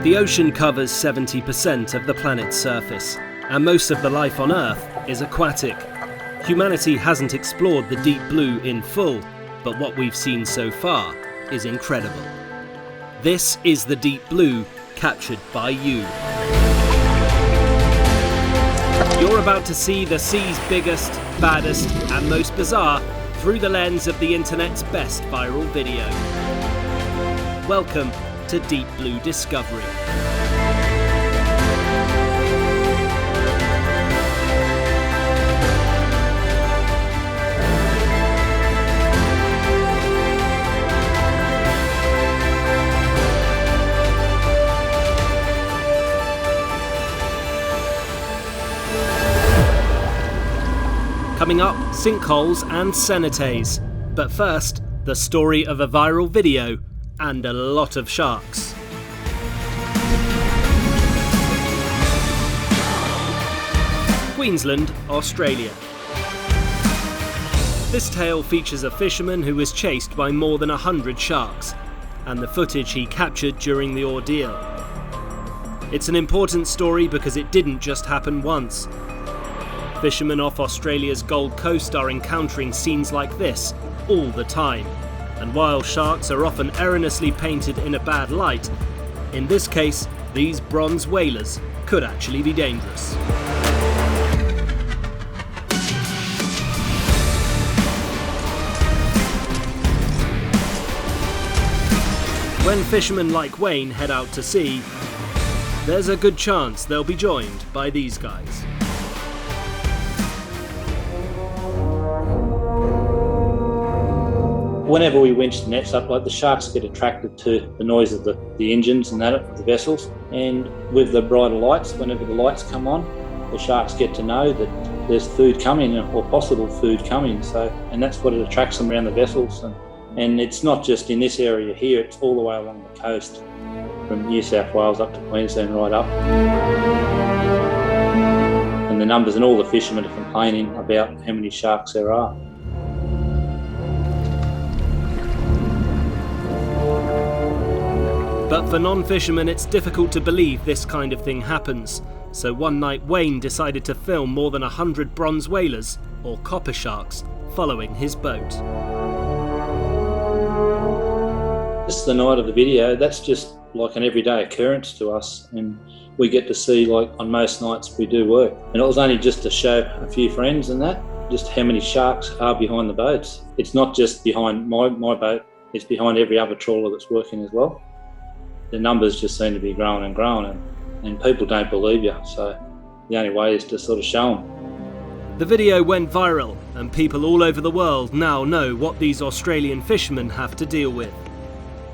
The ocean covers 70% of the planet's surface, and most of the life on Earth is aquatic. Humanity hasn't explored the deep blue in full, but what we've seen so far is incredible. This is the deep blue captured by you. You're about to see the sea's biggest, baddest, and most bizarre through the lens of the internet's best viral video. Welcome to Deep Blue Discovery. Coming up, sinkholes and cenotes. But first, the story of a viral video and a lot of sharks. Queensland, Australia. This tale features a fisherman who was chased by more than 100 sharks, and the footage he captured during the ordeal. It's an important story because it didn't just happen once. Fishermen off Australia's Gold Coast are encountering scenes like this all the time. And while sharks are often erroneously painted in a bad light, in this case, these bronze whalers could actually be dangerous. When fishermen like Wayne head out to sea, there's a good chance they'll be joined by these guys. Whenever we winch the nets up, like the sharks get attracted to the noise of the engines and that of the vessels. And with the brighter lights, whenever the lights come on, the sharks get to know that there's food coming or possible food coming. And that's what it attracts them around the vessels. And it's not just in this area here, it's all the way along the coast, from New South Wales up to Queensland right up. And the numbers, and all the fishermen are complaining about how many sharks there are. But for non-fishermen, it's difficult to believe this kind of thing happens. So one night, Wayne decided to film more than 100 bronze whalers, or copper sharks, following his boat. This is the night of the video. That's just like an everyday occurrence to us. And we get to see, like on most nights we do work. And it was only just to show a few friends and that, just how many sharks are behind the boats. It's not just behind my boat, it's behind every other trawler that's working as well. The numbers just seem to be growing and growing, and people don't believe you, so the only way is to sort of show them. The video went viral, and people all over the world now know what these Australian fishermen have to deal with.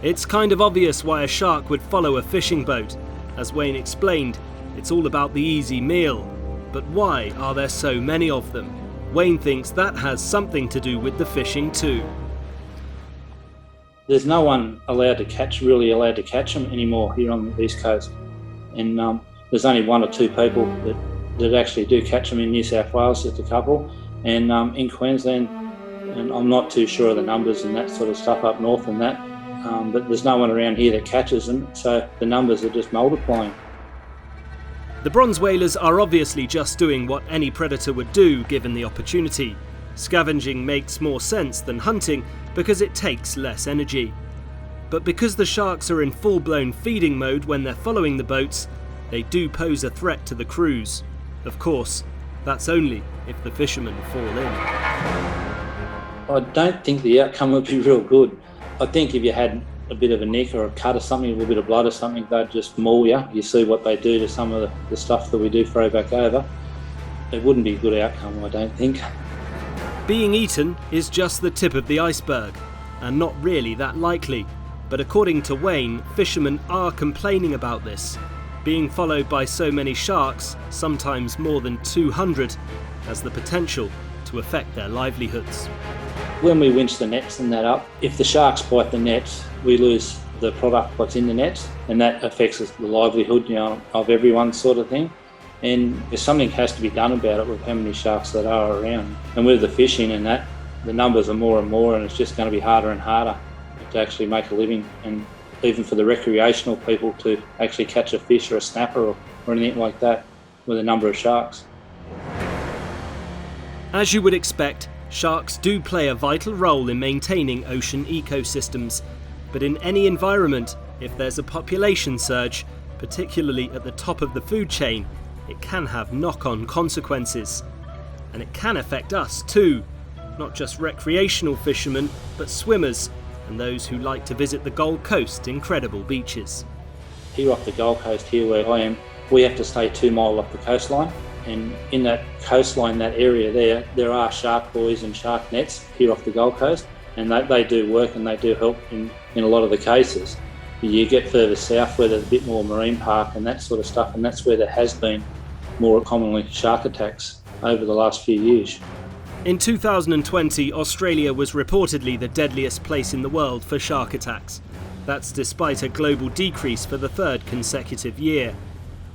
It's kind of obvious why a shark would follow a fishing boat. As Wayne explained, it's all about the easy meal. But why are there so many of them? Wayne thinks that has something to do with the fishing too. There's no one really allowed to catch them anymore here on the East Coast. And there's only one or two people that actually do catch them in New South Wales, just a couple. And in Queensland, and I'm not too sure of the numbers and that sort of stuff up north and that, but there's no one around here that catches them, so the numbers are just multiplying. The bronze whalers are obviously just doing what any predator would do given the opportunity. Scavenging makes more sense than hunting because it takes less energy. But because the sharks are in full-blown feeding mode when they're following the boats, they do pose a threat to the crews. Of course, that's only if the fishermen fall in. I don't think the outcome would be real good. I think if you had a bit of a nick or a cut or something, a little bit of blood or something, they'd just maul you. You see what they do to some of the stuff that we do throw back over. It wouldn't be a good outcome, I don't think. Being eaten is just the tip of the iceberg, and not really that likely. But according to Wayne, fishermen are complaining about this. Being followed by so many sharks, sometimes more than 200, has the potential to affect their livelihoods. When we winch the nets and that up, if the sharks bite the nets, we lose the product what's in the nets, and that affects the livelihood, of everyone sort of thing. And something has to be done about it with how many sharks that are around. And with the fishing and that, the numbers are more and more, and it's just going to be harder and harder to actually make a living. And even for the recreational people to actually catch a fish or a snapper or anything like that with a number of sharks. As you would expect, sharks do play a vital role in maintaining ocean ecosystems. But in any environment, if there's a population surge, particularly at the top of the food chain, it can have knock-on consequences. And it can affect us too, not just recreational fishermen, but swimmers and those who like to visit the Gold Coast's incredible beaches. Here off the Gold Coast, here where I am, we have to stay 2 miles off the coastline. And in that coastline, that area there are shark buoys and shark nets here off the Gold Coast, and they do work and they do help in a lot of the cases. You get further south where there's a bit more marine park and that sort of stuff, and that's where there has been more commonly shark attacks over the last few years. In 2020, Australia was reportedly the deadliest place in the world for shark attacks. That's despite a global decrease for the 3rd consecutive year.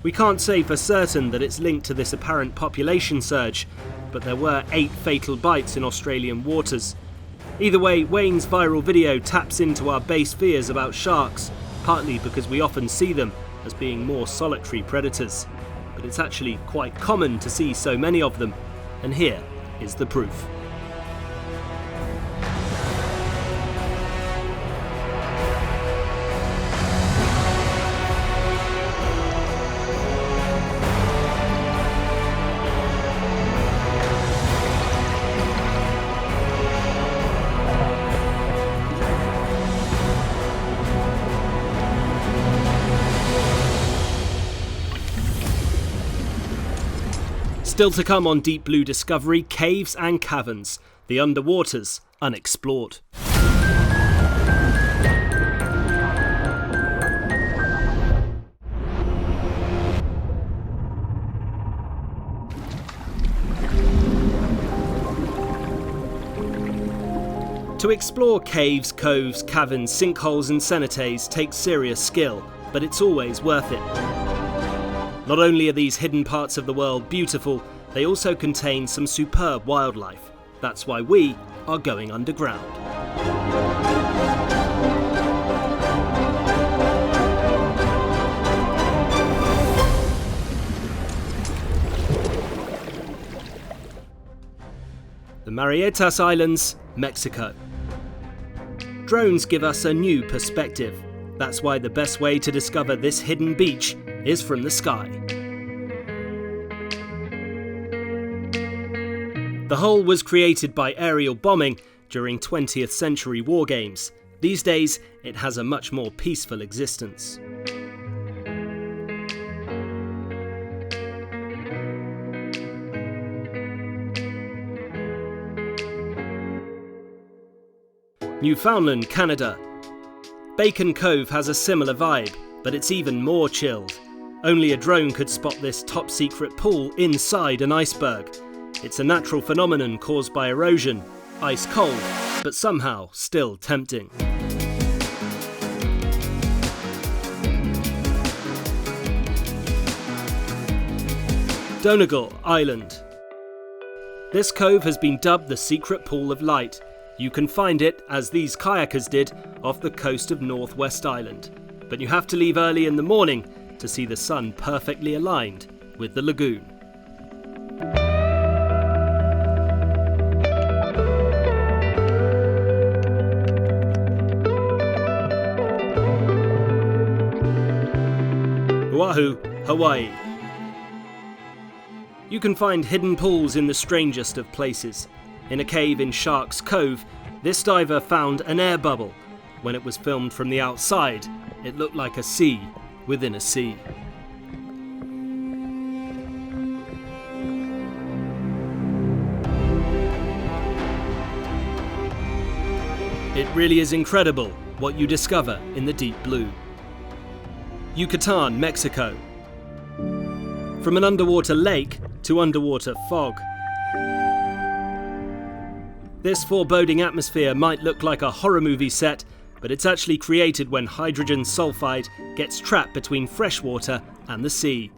We can't say for certain that it's linked to this apparent population surge, but there were 8 fatal bites in Australian waters. Either way, Wayne's viral video taps into our base fears about sharks, partly because we often see them as being more solitary predators. But it's actually quite common to see so many of them, and here is the proof. Still to come on Deep Blue Discovery, caves and caverns, the underwaters unexplored. To explore caves, coves, caverns, sinkholes and cenotes takes serious skill, but it's always worth it. Not only are these hidden parts of the world beautiful, they also contain some superb wildlife. That's why we are going underground. The Marietas Islands, Mexico. Drones give us a new perspective. That's why the best way to discover this hidden beach is from the sky. The hull was created by aerial bombing during 20th century war games. These days, it has a much more peaceful existence. Newfoundland, Canada. Bacon Cove has a similar vibe, but it's even more chilled. Only a drone could spot this top-secret pool inside an iceberg. It's a natural phenomenon caused by erosion, ice cold, but somehow still tempting. Donegal Island. This cove has been dubbed the secret pool of light. You can find it, as these kayakers did, off the coast of Northwest Island. But you have to leave early in the morning to see the sun perfectly aligned with the lagoon. Oahu, Hawaii. You can find hidden pools in the strangest of places. In a cave in Shark's Cove, this diver found an air bubble. When it was filmed from the outside, it looked like a sea within a sea. It really is incredible what you discover in the deep blue. Yucatan, Mexico. From an underwater lake to underwater fog. This foreboding atmosphere might look like a horror movie set, but it's actually created when hydrogen sulfide gets trapped between fresh water and the sea.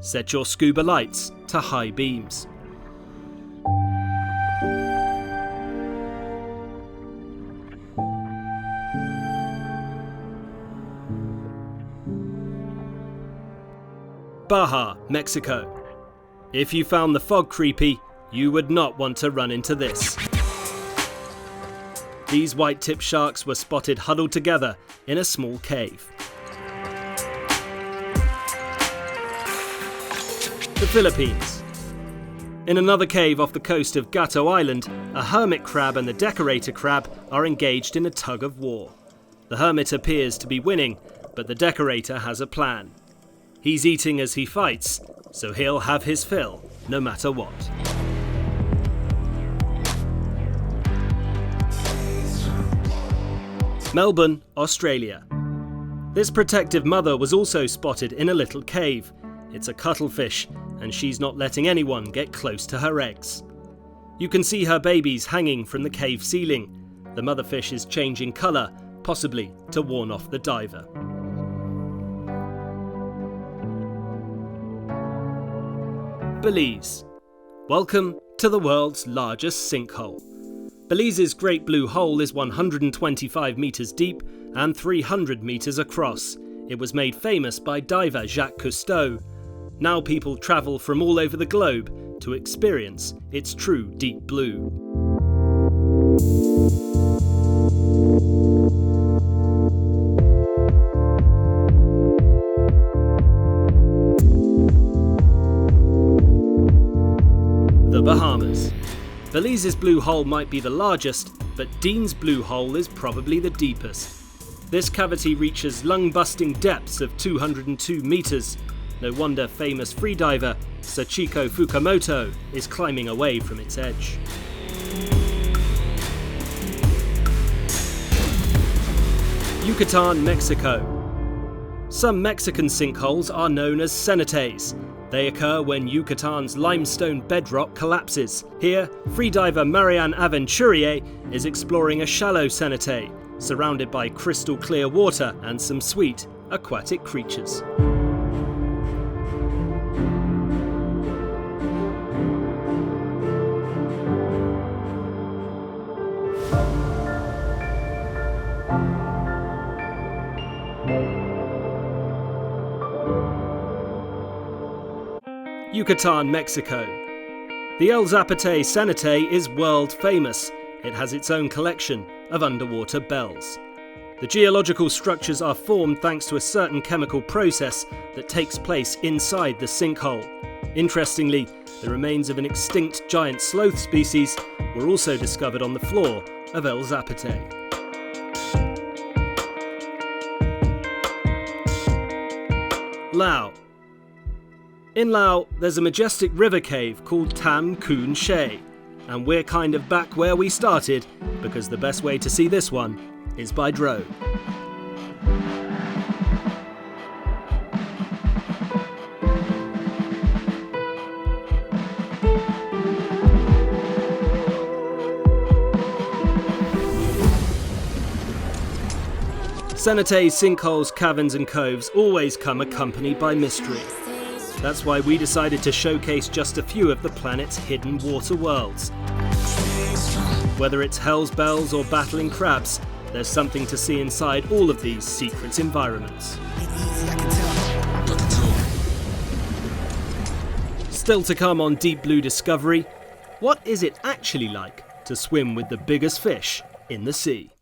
Set your scuba lights to high beams. Baja, Mexico. If you found the fog creepy, you would not want to run into this. These white-tip sharks were spotted huddled together in a small cave. The Philippines. In another cave off the coast of Gato Island, a hermit crab and the decorator crab are engaged in a tug of war. The hermit appears to be winning, but the decorator has a plan. He's eating as he fights, so he'll have his fill, no matter what. Melbourne, Australia. This protective mother was also spotted in a little cave. It's a cuttlefish, and she's not letting anyone get close to her eggs. You can see her babies hanging from the cave ceiling. The motherfish is changing colour, possibly to warn off the diver. Belize. Welcome to the world's largest sinkhole. Belize's Great Blue Hole is 125 metres deep and 300 metres across. It was made famous by diver Jacques Cousteau. Now people travel from all over the globe to experience its true deep blue. The Bahamas. Belize's blue hole might be the largest, but Dean's blue hole is probably the deepest. This cavity reaches lung-busting depths of 202 metres. No wonder famous freediver Sachiko Fukamoto is climbing away from its edge. Yucatan, Mexico. Some Mexican sinkholes are known as cenotes. They occur when Yucatan's limestone bedrock collapses. Here, freediver Marianne Aventurier is exploring a shallow cenote, surrounded by crystal clear water and some sweet aquatic creatures. Yucatan, Mexico. The El Zapate cenote is world famous. It has its own collection of underwater bells. The geological structures are formed thanks to a certain chemical process that takes place inside the sinkhole. Interestingly, the remains of an extinct giant sloth species were also discovered on the floor of El Zapate. Laos. In Laos, there's a majestic river cave called Tam Khoon She, and we're kind of back where we started because the best way to see this one is by drone. Cenotes, sinkholes, caverns and coves always come accompanied by mystery. That's why we decided to showcase just a few of the planet's hidden water worlds. Whether it's hell's bells or battling crabs, there's something to see inside all of these secret environments. Still to come on Deep Blue Discovery, what is it actually like to swim with the biggest fish in the sea?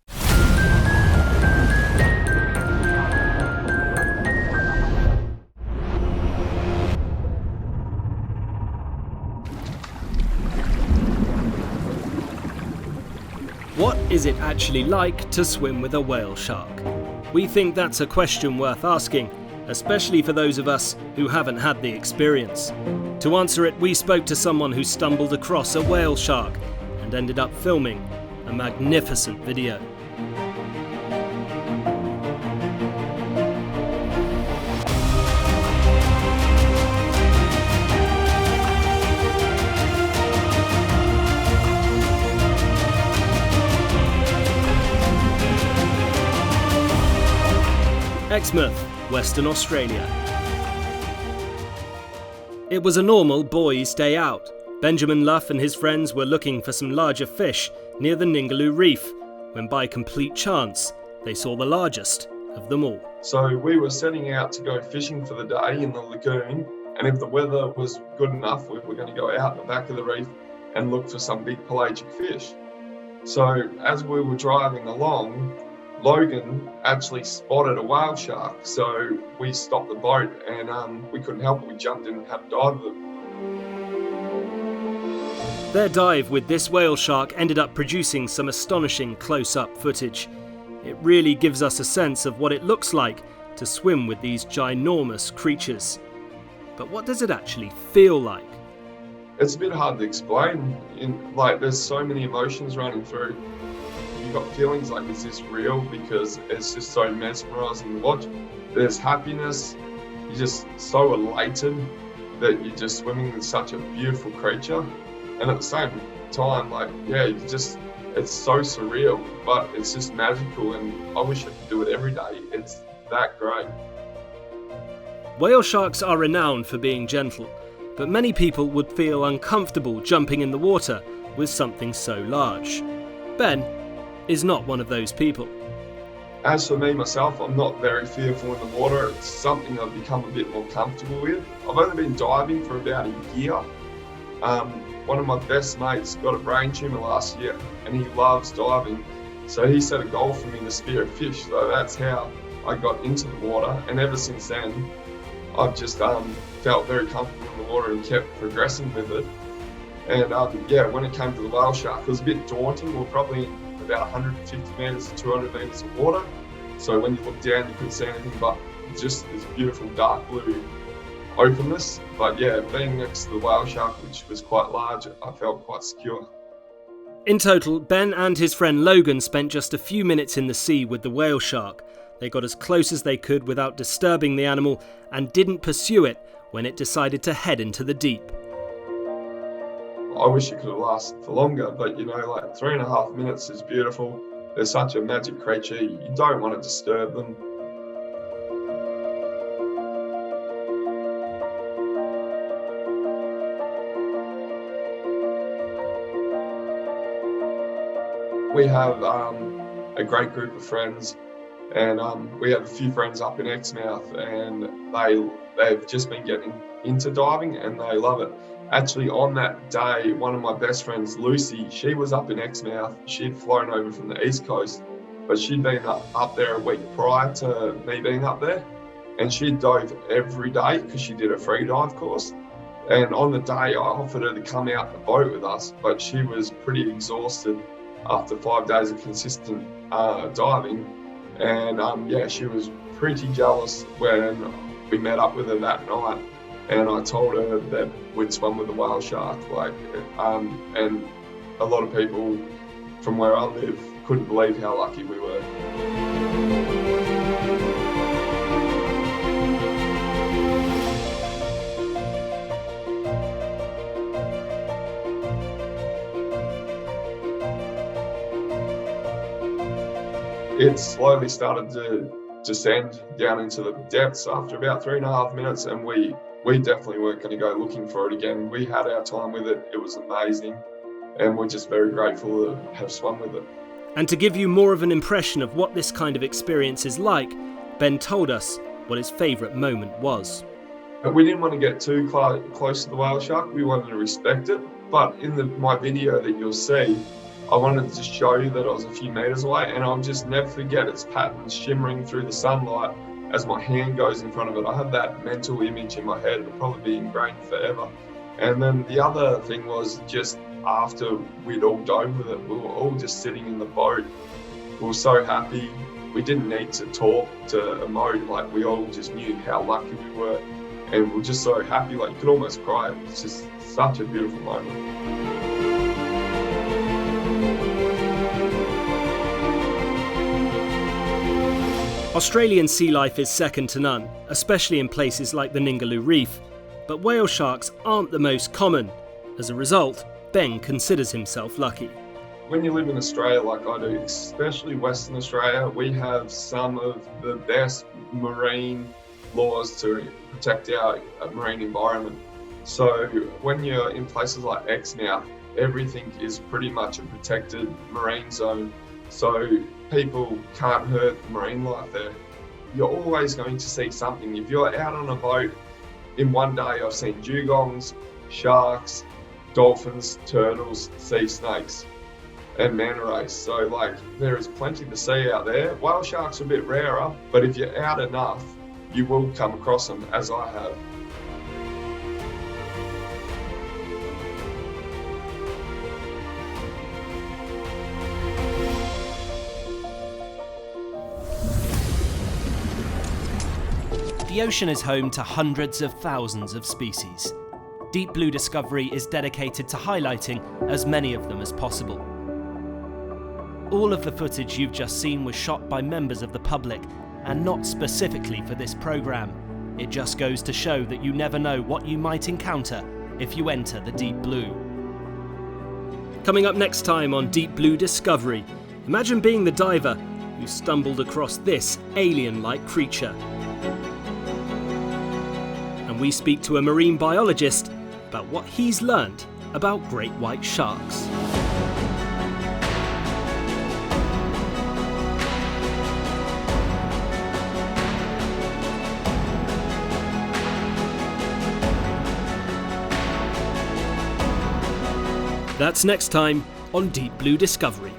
What is it actually like to swim with a whale shark? We think that's a question worth asking, especially for those of us who haven't had the experience. To answer it, we spoke to someone who stumbled across a whale shark and ended up filming a magnificent video. Exmouth, Western Australia. It was a normal boys' day out. Benjamin Luff and his friends were looking for some larger fish near the Ningaloo Reef, when by complete chance they saw the largest of them all. So we were setting out to go fishing for the day in the lagoon, and if the weather was good enough, we were going to go out the back of the reef and look for some big pelagic fish. So as we were driving along, Logan actually spotted a whale shark. So we stopped the boat and we couldn't help it. We jumped in and had a dive with it. Their dive with this whale shark ended up producing some astonishing close-up footage. It really gives us a sense of what it looks like to swim with these ginormous creatures. But what does it actually feel like? It's a bit hard to explain. There's so many emotions running through. You've got feelings like, is this real? Because it's just so mesmerising to watch. There's happiness. You're just so elated that you're just swimming with such a beautiful creature. And at the same time, it's so surreal, but it's just magical, and I wish I could do it every day. It's that great. Whale sharks are renowned for being gentle, but many people would feel uncomfortable jumping in the water with something so large. Ben is not one of those people. As for me, myself, I'm not very fearful in the water. It's something I've become a bit more comfortable with. I've only been diving for about a year. One of my best mates got a brain tumour last year, and he loves diving. So he set a goal for me to spear a fish. So that's how I got into the water. And ever since then, I've just felt very comfortable in the water and kept progressing with it. And when it came to the whale shark, it was a bit daunting. We're probably in about 150 metres to 200 metres of water. So when you look down, you couldn't see anything but just this beautiful dark blue openness. But yeah, being next to the whale shark, which was quite large, I felt quite secure. In total, Ben and his friend Logan spent just a few minutes in the sea with the whale shark. They got as close as they could without disturbing the animal and didn't pursue it when it decided to head into the deep. I wish it could have lasted for longer, but 3.5 minutes is beautiful. They're such a magic creature, you don't want to disturb them. We have a great group of friends, and we have a few friends up in Exmouth, and they've just been getting into diving and they love it. Actually, on that day, one of my best friends, Lucy, she was up in Exmouth. She'd flown over from the East Coast, but she'd been up there a week prior to me being up there, and she dove every day because she did a free dive course. And on the day, I offered her to come out the boat with us, but she was pretty exhausted after 5 days of consistent diving. And she was pretty jealous when we met up with her that night. And I told her that we'd swum with the whale shark, and a lot of people from where I live couldn't believe how lucky we were. It slowly started to descend down into the depths after about 3.5 minutes, and we definitely weren't going to go looking for it again. We had our time with it. It was amazing, and we're just very grateful to have swum with it. And to give you more of an impression of what this kind of experience is like, Ben told us what his favourite moment was. But we didn't want to get too close to the whale shark. We wanted to respect it. But in my video that you'll see, I wanted to show you that I was a few metres away, and I'll just never forget its patterns shimmering through the sunlight as my hand goes in front of it. I have that mental image in my head. It'll probably be ingrained forever. And then the other thing was, just after we'd all dove with it, we were all just sitting in the boat. We were so happy. We didn't need to talk to emote. We all just knew how lucky we were, and we were just so happy. You could almost cry. It's just such a beautiful moment. Australian sea life is second to none, especially in places like the Ningaloo Reef, but whale sharks aren't the most common. As a result, Ben considers himself lucky. When you live in Australia like I do, especially Western Australia, we have some of the best marine laws to protect our marine environment. So when you're in places like Exmouth, everything is pretty much a protected marine zone. So people can't hurt marine life there. you're always going to see something. If you're out on a boat, in one day I've seen dugongs, sharks, dolphins, turtles, sea snakes, and manta rays. So like, there is plenty to see out there. Whale sharks are a bit rarer, but if you're out enough, you will come across them, as I have. The ocean is home to hundreds of thousands of species. Deep Blue Discovery is dedicated to highlighting as many of them as possible. All of the footage you've just seen was shot by members of the public, and not specifically for this programme. It just goes to show that you never know what you might encounter if you enter the Deep Blue. Coming up next time on Deep Blue Discovery, imagine being the diver who stumbled across this alien-like creature. And we speak to a marine biologist about what he's learned about great white sharks. That's next time on Deep Blue Discovery.